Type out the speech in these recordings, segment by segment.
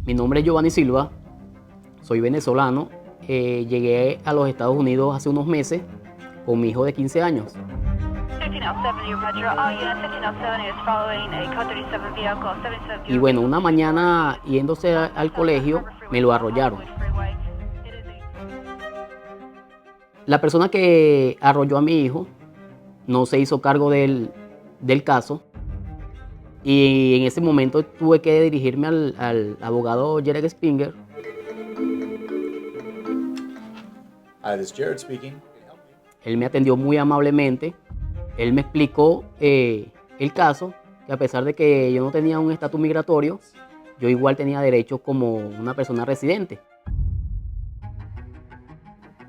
Mi nombre es Giovanni Silva, soy venezolano. Llegué a los Estados Unidos hace unos meses con mi hijo de 15 años. Y bueno, una mañana yéndose al colegio me lo arrollaron. La persona que arrolló a mi hijo no se hizo cargo del caso. Y en ese momento tuve que dirigirme al abogado Jared Springer. Hi, this is Jared speaking. Él me atendió muy amablemente. Él me explicó el caso, que a pesar de que yo no tenía un estatus migratorio, yo igual tenía derecho como una persona residente.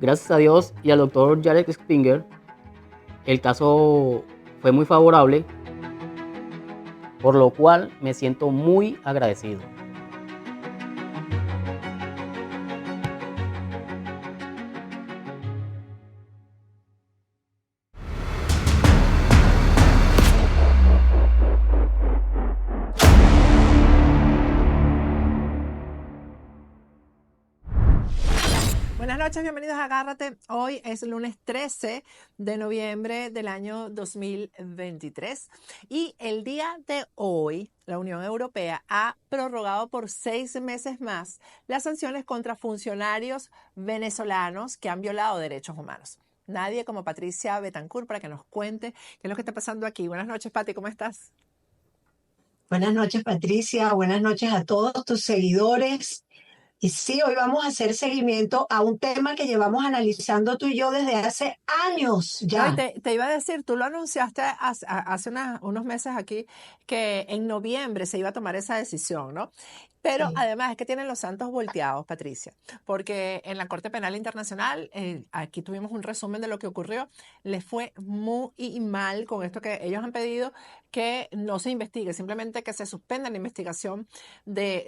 Gracias a Dios y al doctor Jared Springer, el caso fue muy favorable, por lo cual me siento muy agradecido. Buenas noches, bienvenidos a Agárrate. Hoy es el lunes 13 de noviembre del año 2023 y el día de hoy la Unión Europea ha prorrogado por 6 meses más las sanciones contra funcionarios venezolanos que han violado derechos humanos. Nadie como Patricia Betancourt para que nos cuente qué es lo que está pasando aquí. Buenas noches, Pati, ¿cómo estás? Buenas noches, Patricia. Buenas noches a todos tus seguidores. Y sí, hoy vamos a hacer seguimiento a un tema que llevamos analizando tú y yo desde hace años ya. No, te iba a decir, tú lo anunciaste hace unos meses aquí, que en noviembre se iba a tomar esa decisión, ¿no? Pero Sí. además es que tienen los santos volteados, Patricia, porque en la Corte Penal Internacional, aquí tuvimos un resumen de lo que ocurrió, les fue muy mal con esto que ellos han pedido que no se investigue, simplemente que se suspenda la investigación de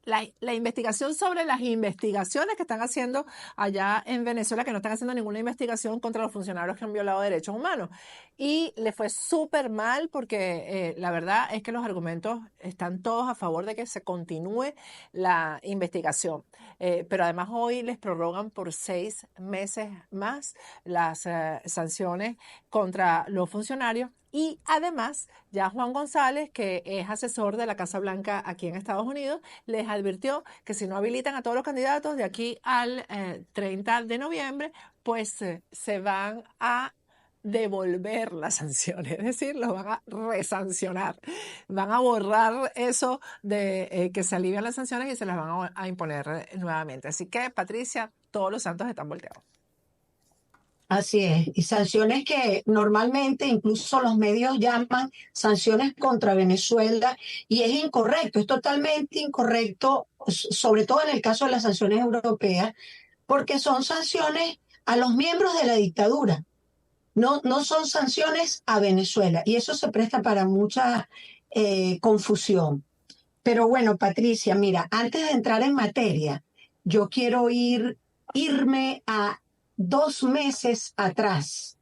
la investigación sobre las investigaciones que están haciendo allá en Venezuela, que no están haciendo ninguna investigación contra los funcionarios que han violado derechos humanos. Y le fue súper mal porque la verdad es que los argumentos están todos a favor de que se continúe la investigación. Pero además hoy les prorrogan por 6 meses más las sanciones contra los funcionarios. Y además, ya Juan González, que es asesor de la Casa Blanca aquí en Estados Unidos, les advirtió que si no habilitan a todos los candidatos de aquí al 30 de noviembre, pues se van a devolver las sanciones, es decir, los van a resancionar, van a borrar eso de que se alivian las sanciones y se las van a imponer nuevamente. Así que, Patricia, todos los santos están volteados. Así es. Y sanciones que normalmente incluso los medios llaman sanciones contra Venezuela, y es incorrecto, es totalmente incorrecto, sobre todo en el caso de las sanciones europeas, porque son sanciones a los miembros de la dictadura. No son sanciones a Venezuela, y eso se presta para mucha confusión. Pero bueno, Patricia, mira, antes de entrar en materia, yo quiero irme a 2 meses atrás,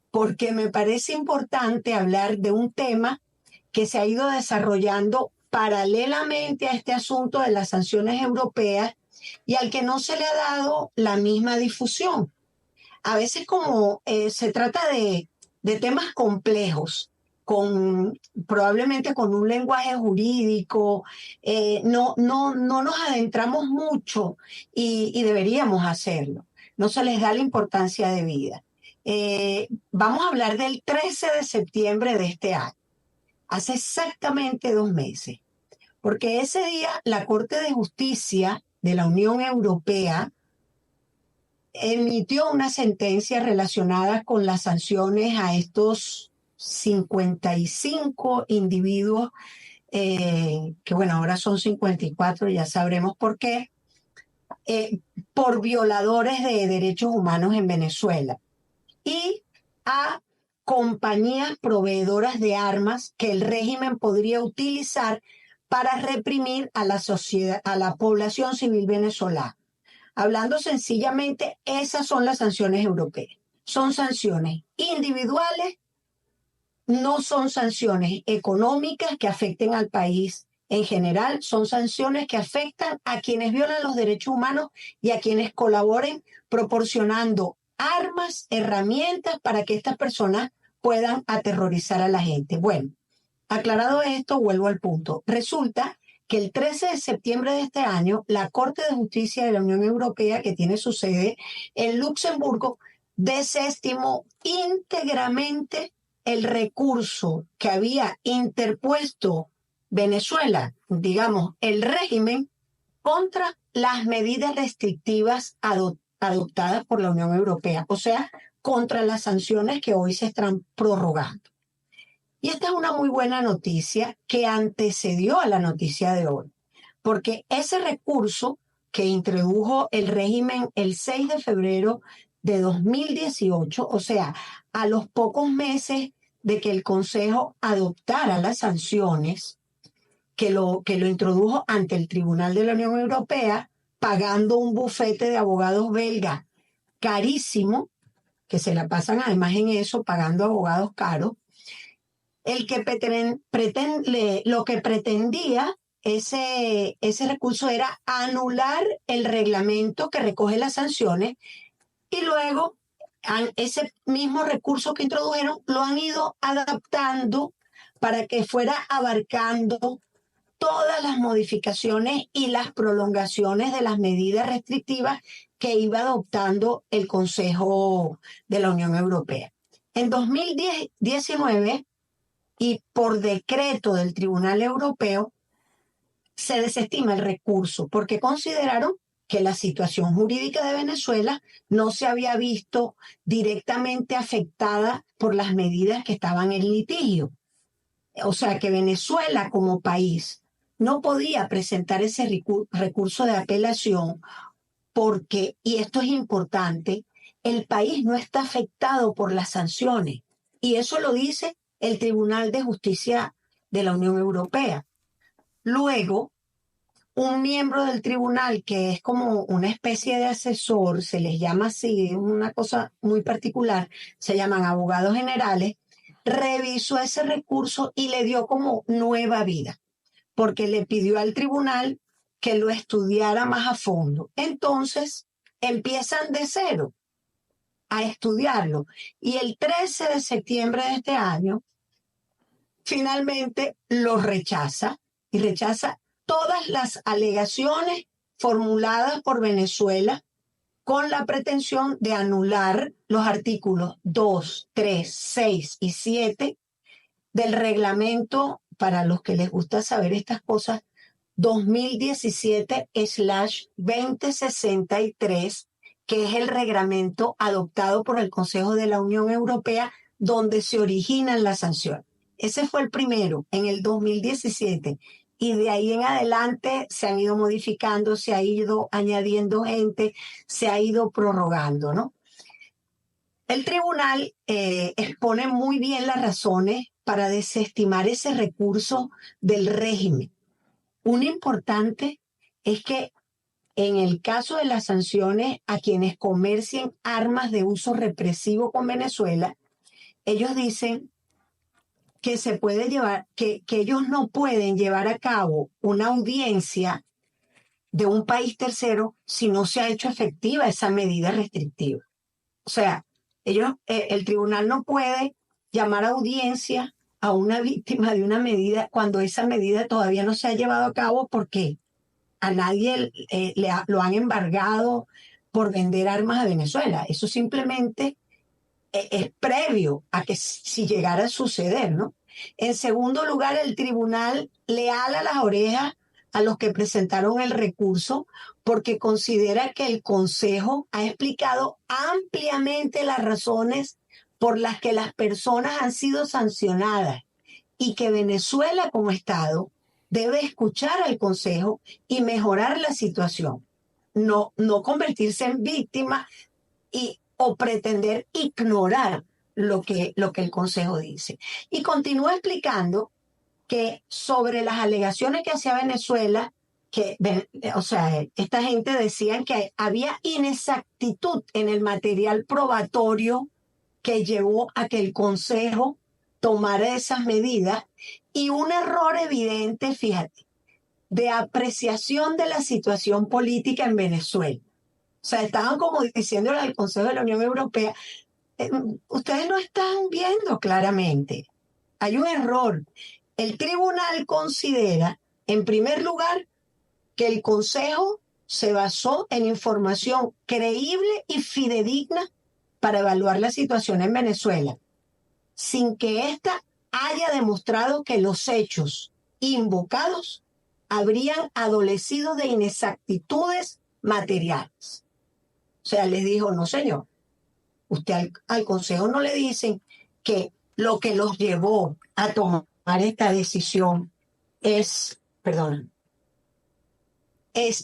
porque me parece importante hablar de un tema que se ha ido desarrollando paralelamente a este asunto de las sanciones europeas y al que no se le ha dado la misma difusión. A veces como se trata de temas complejos, probablemente con un lenguaje jurídico, no nos adentramos mucho y deberíamos hacerlo. No se les da la importancia debida. Vamos a hablar del 13 de septiembre de este año, hace exactamente 2 meses, porque ese día la Corte de Justicia de la Unión Europea emitió una sentencia relacionada con las sanciones a estos 55 individuos, que bueno, ahora son 54, ya sabremos por qué, por violadores de derechos humanos en Venezuela, y a compañías proveedoras de armas que el régimen podría utilizar para reprimir a la sociedad, a la población civil venezolana. Hablando sencillamente, esas son las sanciones europeas. Son sanciones individuales, no son sanciones económicas que afecten al país En general, son sanciones que afectan a quienes violan los derechos humanos y a quienes colaboren proporcionando armas, herramientas para que estas personas puedan aterrorizar a la gente. Bueno, aclarado esto, vuelvo al punto. Resulta que el 13 de septiembre de este año, la Corte de Justicia de la Unión Europea, que tiene su sede en Luxemburgo, desestimó íntegramente el recurso que había interpuesto Venezuela, digamos, el régimen, contra las medidas restrictivas adoptadas por la Unión Europea, o sea, contra las sanciones que hoy se están prorrogando. Y esta es una muy buena noticia que antecedió a la noticia de hoy, porque ese recurso que introdujo el régimen el 6 de febrero de 2018, o sea, a los pocos meses de que el Consejo adoptara las sanciones, que lo introdujo ante el Tribunal de la Unión Europea, pagando un bufete de abogados belga carísimo, que se la pasan además en eso, pagando abogados caros. Lo que pretendía ese recurso era anular el reglamento que recoge las sanciones y luego ese mismo recurso que introdujeron lo han ido adaptando para que fuera abarcando todas las modificaciones y las prolongaciones de las medidas restrictivas que iba adoptando el Consejo de la Unión Europea. En 2019, y por decreto del Tribunal Europeo, se desestima el recurso porque consideraron que la situación jurídica de Venezuela no se había visto directamente afectada por las medidas que estaban en litigio. O sea que Venezuela como país no podía presentar ese recurso de apelación porque, y esto es importante, el país no está afectado por las sanciones. Y eso lo dice el Tribunal de Justicia de la Unión Europea. Luego, un miembro del tribunal que es como una especie de asesor, se les llama así, es una cosa muy particular, se llaman abogados generales, revisó ese recurso y le dio como nueva vida, porque le pidió al tribunal que lo estudiara más a fondo. Entonces, empiezan de cero a estudiarlo. Y el 13 de septiembre de este año, finalmente lo rechaza y rechaza todas las alegaciones formuladas por Venezuela con la pretensión de anular los artículos 2, 3, 6 y 7 del reglamento, para los que les gusta saber estas cosas, 2017/2063, que es el reglamento adoptado por el Consejo de la Unión Europea donde se originan las sanciones. Ese fue el primero, en el 2017. Y de ahí en adelante se han ido modificando, se ha ido añadiendo gente, se ha ido prorrogando, ¿no? El tribunal expone muy bien las razones para desestimar ese recurso del régimen. Una importante es que en el caso de las sanciones a quienes comercien armas de uso represivo con Venezuela, ellos dicen que se puede llevar, que ellos no pueden llevar a cabo una audiencia de un país tercero si no se ha hecho efectiva esa medida restrictiva. O sea, el tribunal no puede llamar a audiencia a una víctima de una medida cuando esa medida todavía no se ha llevado a cabo porque a nadie lo han embargado por vender armas a Venezuela. Eso simplemente es previo a que si llegara a suceder, ¿no? En segundo lugar, el tribunal le ala las orejas a los que presentaron el recurso porque considera que el Consejo ha explicado ampliamente las razones por las que las personas han sido sancionadas y que Venezuela como Estado debe escuchar al Consejo y mejorar la situación, no convertirse en víctima o pretender ignorar lo que el Consejo dice. Y continúa explicando que sobre las alegaciones que hacía Venezuela, esta gente decían que había inexactitud en el material probatorio que llevó a que el Consejo tomara esas medidas y un error evidente, fíjate, de apreciación de la situación política en Venezuela. O sea, estaban como diciéndole al Consejo de la Unión Europea, ustedes no están viendo claramente. Hay un error. El tribunal considera, en primer lugar, que el Consejo se basó en información creíble y fidedigna para evaluar la situación en Venezuela, sin que ésta haya demostrado que los hechos invocados habrían adolecido de inexactitudes materiales. O sea, les dijo, no señor, usted al Consejo no le dicen que lo que los llevó a tomar esta decisión es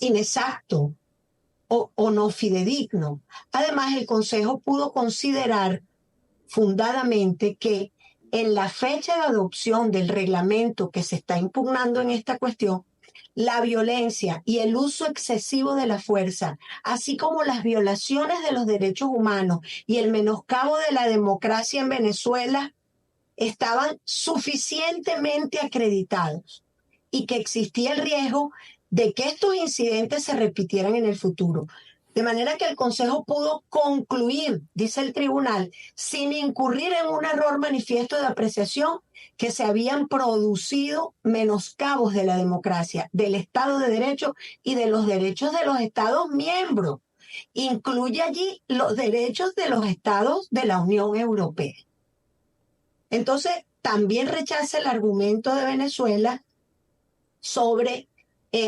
inexacto o no fidedigno. Además, el Consejo pudo considerar fundadamente que en la fecha de adopción del reglamento que se está impugnando en esta cuestión, la violencia y el uso excesivo de la fuerza, así como las violaciones de los derechos humanos y el menoscabo de la democracia en Venezuela, estaban suficientemente acreditados y que existía el riesgo de que estos incidentes se repitieran en el futuro. De manera que el Consejo pudo concluir, dice el tribunal, sin incurrir en un error manifiesto de apreciación, que se habían producido menoscabos de la democracia, del Estado de Derecho y de los derechos de los Estados miembros. Incluye allí los derechos de los Estados de la Unión Europea. Entonces, también rechaza el argumento de Venezuela sobre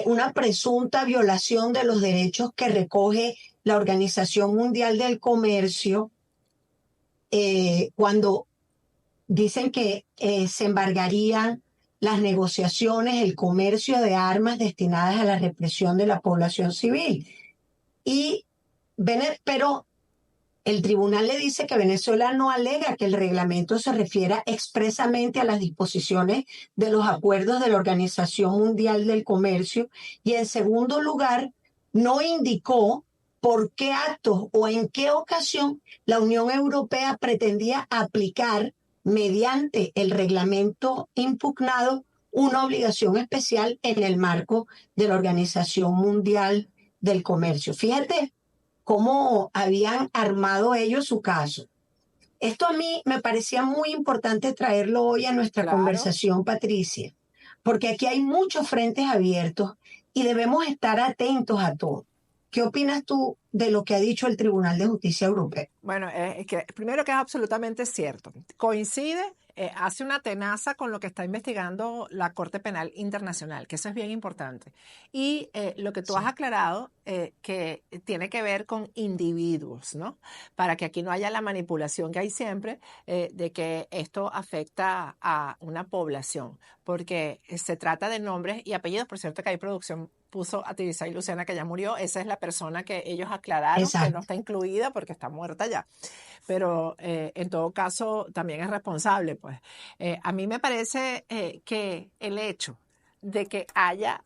una presunta violación de los derechos que recoge la Organización Mundial del Comercio cuando dicen que se embargarían las negociaciones, el comercio de armas destinadas a la represión de la población civil. Pero el tribunal le dice que Venezuela no alega que el reglamento se refiera expresamente a las disposiciones de los acuerdos de la Organización Mundial del Comercio y, en segundo lugar, no indicó por qué actos o en qué ocasión la Unión Europea pretendía aplicar mediante el reglamento impugnado una obligación especial en el marco de la Organización Mundial del Comercio. Fíjate cómo habían armado ellos su caso. Esto a mí me parecía muy importante traerlo hoy a nuestra conversación, Patricia, porque aquí hay muchos frentes abiertos y debemos estar atentos a todo. ¿Qué opinas tú de lo que ha dicho el Tribunal de Justicia Europeo? Bueno, primero que es absolutamente cierto. Coincide, hace una tenaza con lo que está investigando la Corte Penal Internacional, que eso es bien importante. Y lo que tú has aclarado, que tiene que ver con individuos, ¿no? Para que aquí no haya la manipulación que hay siempre de que esto afecta a una población, porque se trata de nombres y apellidos. Por cierto, que hay producción puso a Tirisay Luciana, que ya murió. Esa es la persona que ellos aclararon. Exacto. Que no está incluida porque está muerta ya. Pero en todo caso también es responsable. Pues a mí me parece que el hecho de que haya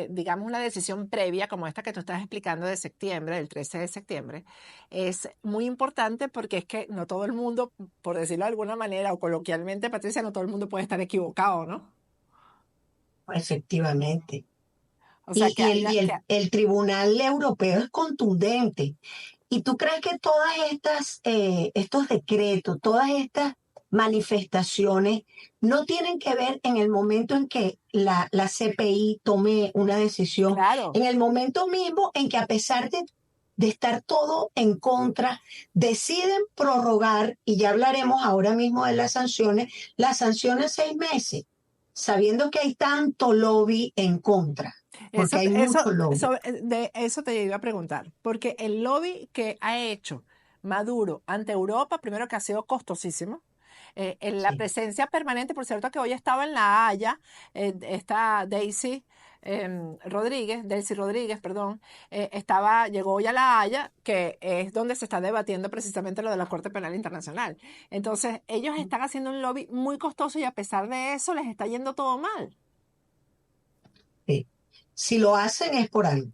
digamos, una decisión previa como esta que tú estás explicando de septiembre, del 13 de septiembre, es muy importante porque es que no todo el mundo, por decirlo de alguna manera o coloquialmente, Patricia, no todo el mundo puede estar equivocado, ¿no? Efectivamente. O sea, el Tribunal Europeo es contundente. ¿Y tú crees que todas estos decretos, todas estas manifestaciones no tienen que ver en el momento en que la CPI tome una decisión? Claro. En el momento mismo en que, a pesar de estar todo en contra, deciden prorrogar, y ya hablaremos ahora mismo de las sanciones 6 meses, sabiendo que hay tanto lobby en contra. Porque hay mucho lobby. De eso te iba a preguntar, porque el lobby que ha hecho Maduro ante Europa, primero que ha sido costosísimo, en la presencia permanente, por cierto que hoy estaba en La Haya, esta Daisy Rodríguez, llegó hoy a La Haya, que es donde se está debatiendo precisamente lo de la Corte Penal Internacional. Entonces, ellos están haciendo un lobby muy costoso y a pesar de eso les está yendo todo mal. Sí. Si lo hacen es por algo.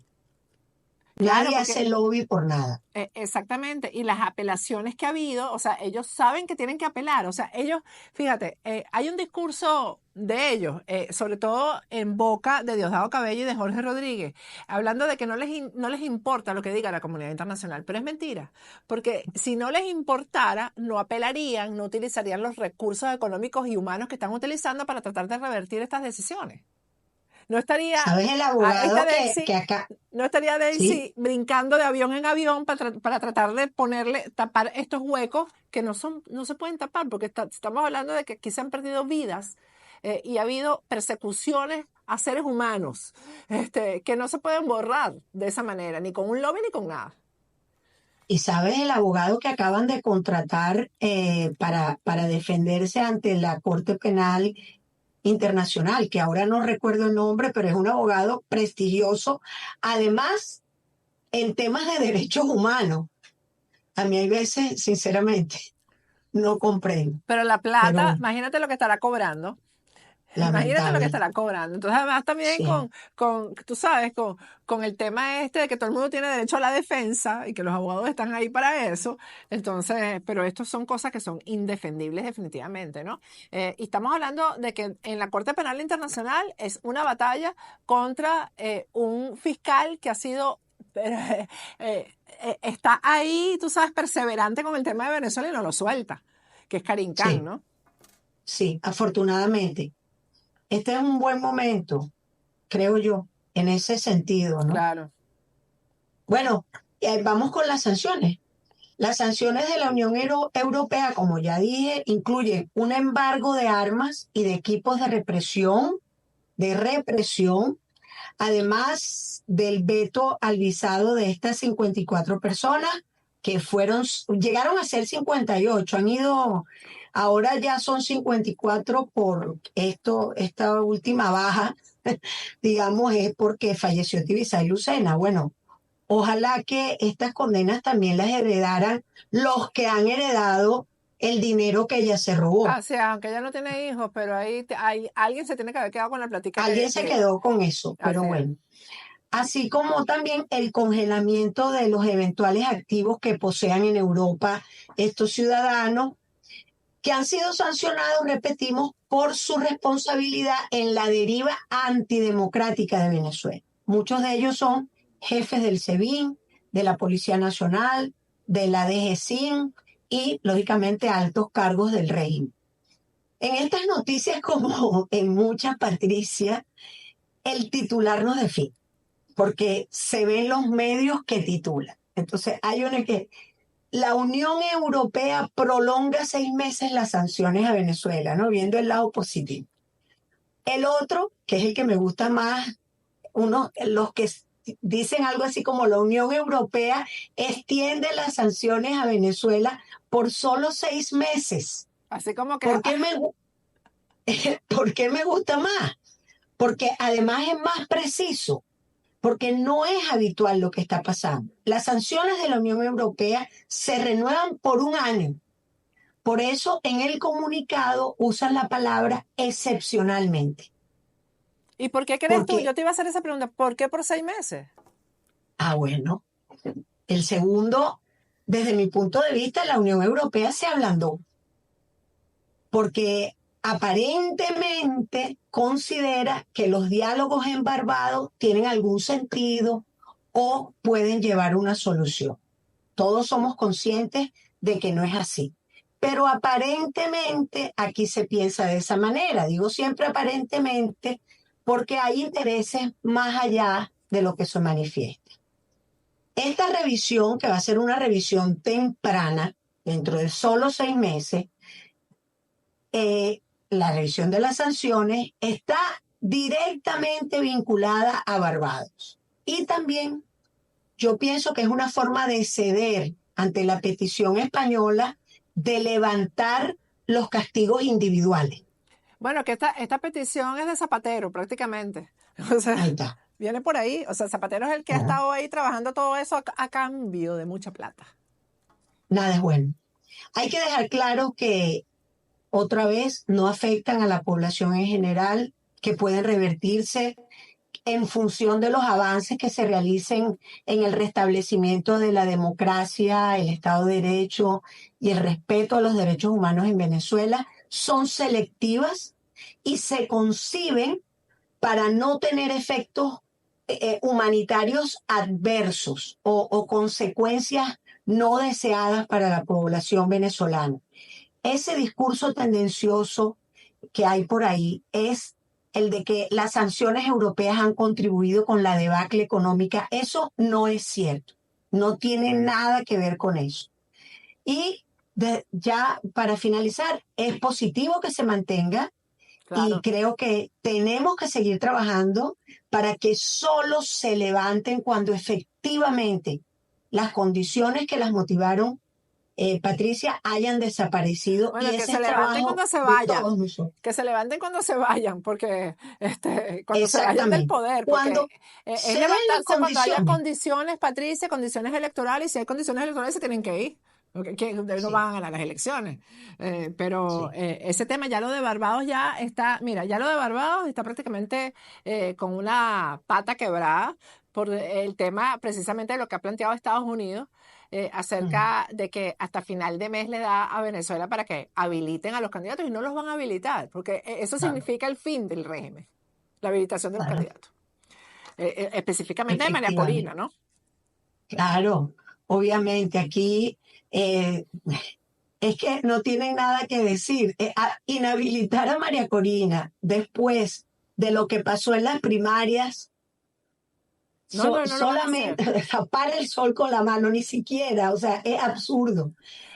Claro, Nadie porque hace lobby por nada. exactamente, y las apelaciones que ha habido, o sea, ellos saben que tienen que apelar, o sea, ellos, fíjate, hay un discurso de ellos, sobre todo en boca de Diosdado Cabello y de Jorge Rodríguez, hablando de que no les importa lo que diga la comunidad internacional, pero es mentira, porque si no les importara, no apelarían, no utilizarían los recursos económicos y humanos que están utilizando para tratar de revertir estas decisiones. No estaría ¿Sabes el esta abogado que Daisy, acá, no estaría sí? Daisy brincando de avión en avión para tratar de tapar estos huecos que no se pueden tapar, porque estamos hablando de que aquí se han perdido vidas y ha habido persecuciones a seres humanos que no se pueden borrar de esa manera, ni con un lobby ni con nada. ¿Y sabes el abogado que acaban de contratar para defenderse ante la Corte Penal Internacional, que ahora no recuerdo el nombre, pero es un abogado prestigioso, además en temas de derechos humanos? A mí hay veces, sinceramente, no comprendo, Pero la plata, pero imagínate lo que estará cobrando. Imagínate lo que lamentable. estará cobrando. Entonces, además también Sí, tú sabes, con el tema este de que todo el mundo tiene derecho a la defensa y que los abogados están ahí para eso. Entonces, pero estos son cosas que son indefendibles definitivamente, ¿no? Y estamos hablando de que en la Corte Penal Internacional es una batalla contra un fiscal que ha sido... está ahí, tú sabes, perseverante con el tema de Venezuela y no lo suelta, que es Karim Khan, sí, ¿no? sí, afortunadamente. Este es un buen momento, creo yo, en ese sentido, ¿no? Claro. Bueno, vamos con las sanciones. Las sanciones de la Unión Europea, como ya dije, incluyen un embargo de armas y de equipos de represión, además del veto al visado de estas 54 personas que llegaron a ser 58, han ido, ahora ya son 54 por esta última baja, digamos, es porque falleció Tibisay Lucena. Bueno, ojalá que estas condenas también las heredaran los que han heredado el dinero que ella se robó. O sea, aunque ella no tiene hijos, pero alguien se tiene que haber quedado con la platica Alguien se quedó con eso, pero así es. bueno. Así como también el congelamiento de los eventuales activos que posean en Europa estos ciudadanos que han sido sancionados, repetimos, por su responsabilidad en la deriva antidemocrática de Venezuela. Muchos de ellos son jefes del SEBIN, de la Policía Nacional, de la DGCIN y, lógicamente, altos cargos del régimen. En estas noticias, como en muchas, Patricia, el titular nos define, porque se ven los medios que titulan. Entonces, hay una que la Unión Europea prolonga 6 meses las sanciones a Venezuela, ¿no? Viendo el lado positivo. El otro, que es el que me gusta más, los que dicen algo así como la Unión Europea extiende las sanciones a Venezuela por solo 6 meses. Así como que, ¿Por qué ¿Por qué me gusta más? Porque además es más preciso, porque no es habitual lo que está pasando. Las sanciones de la Unión Europea se renuevan por un año. Por eso en el comunicado usan la palabra excepcionalmente. ¿y por qué crees tú? Porque, Yo te iba a hacer esa pregunta, ¿por qué por 6 meses? bueno, el segundo, desde mi punto de vista, la Unión Europea se ablandó. Porque aparentemente considera que los diálogos en Barbados tienen algún sentido o pueden llevar una solución. Todos somos conscientes de que no es así. Pero aparentemente aquí se piensa de esa manera. Digo siempre aparentemente porque hay intereses más allá de lo que se manifiesta. Esta revisión, que va a ser una revisión temprana, dentro de solo 6 meses, la revisión de las sanciones está directamente vinculada a Barbados. Y también yo pienso que es una forma de ceder ante la petición española de levantar los castigos individuales. Bueno, que esta petición es de Zapatero prácticamente. O Ahí sea, está. viene por ahí. O sea, Zapatero es el que ha Ajá. estado ahí trabajando todo eso a cambio de mucha plata. Nada es bueno. Hay que dejar claro que otra vez no afectan a la población en general, que pueden revertirse en función de los avances que se realicen en el restablecimiento de la democracia, el Estado de Derecho y el respeto a los derechos humanos en Venezuela, son selectivas y se conciben para no tener efectos humanitarios adversos o consecuencias no deseadas para la población venezolana. Ese discurso tendencioso que hay por ahí es el de que las sanciones europeas han contribuido con la debacle económica. Eso no es cierto. No tiene nada que ver con eso. Y ya para finalizar, es positivo que se mantenga y creo que tenemos que seguir trabajando para que solo se levanten cuando efectivamente las condiciones que las motivaron, Patricia, hayan desaparecido. Bueno, Y que ese se es levanten trabajo cuando se de vayan. todos nosotros. Que se levanten cuando se vayan, porque cuando se vayan del Exactamente. poder, Cuando porque es se den las levantarse cuando haya condiciones. condiciones, Patricia, condiciones electorales, y si hay condiciones electorales se tienen que ir, porque no Sí, van a ganar las elecciones. Pero sí. ese tema, ya lo de Barbados ya está, mira, ya lo de Barbados está prácticamente con una pata quebrada por el tema precisamente de lo que ha planteado Estados Unidos acerca de que hasta final de mes le da a Venezuela para que habiliten a los candidatos y no los van a habilitar, porque eso Claro, significa el fin del régimen, la habilitación de los claro, candidatos. Específicamente de María Corina, efectivamente. ¿no? Claro, obviamente aquí eh, es que no tienen nada que decir. Inhabilitar a María Corina después de lo que pasó en las primarias, No lo van a hacer. solamente tapar el sol con la mano, ni siquiera, o sea, es absurdo.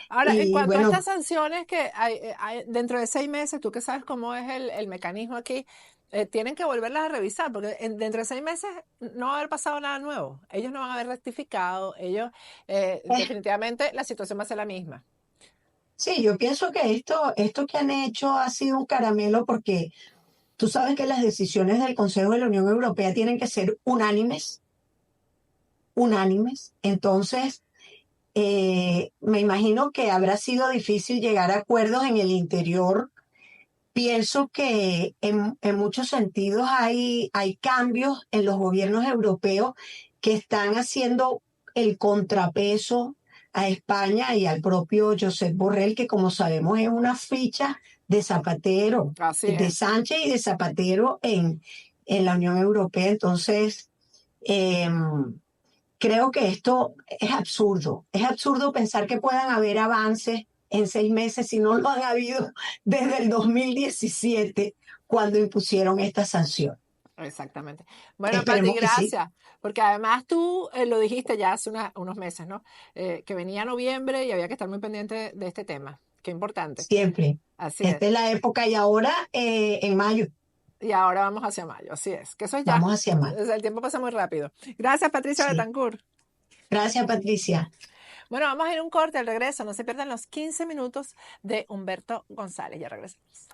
Ahora, en Y cuanto a bueno, estas sanciones que hay dentro de 6 meses, tú que sabes cómo es el mecanismo aquí, tienen que volverlas a revisar, porque dentro de 6 meses no va a haber pasado nada nuevo. Ellos no van a haber rectificado, ellos eh, definitivamente la situación va a ser la misma. sí, yo pienso que esto que han hecho ha sido un caramelo porque tú sabes que las decisiones del Consejo de la Unión Europea tienen que ser unánimes, unánimes. Entonces, me imagino que habrá sido difícil llegar a acuerdos en el interior. Pienso que en muchos sentidos hay cambios en los gobiernos europeos que están haciendo el contrapeso a España y al propio Josep Borrell, que como sabemos es una ficha de Zapatero, Así de es. Sánchez y de Zapatero en la Unión Europea. Entonces, eh, creo que esto es absurdo. Es absurdo pensar que puedan haber avances en 6 meses si no lo han habido desde el 2017, cuando impusieron esta sanción. Exactamente. Bueno, Pati, Esperemos que sí, gracias, porque además tú lo dijiste ya hace unos meses, ¿no? Que venía noviembre y había que estar muy pendiente de este tema. Qué importante. siempre. Así es. Esta es la época y ahora en mayo Y ahora vamos hacia mayo, así es. Que eso es ya. vamos hacia mayo. El tiempo pasa muy rápido. Gracias, Patricia Sí. Betancourt. Gracias, Patricia. Bueno, vamos a ir a un corte al regreso. No se pierdan los 15 minutos de Humberto González. Ya regresamos.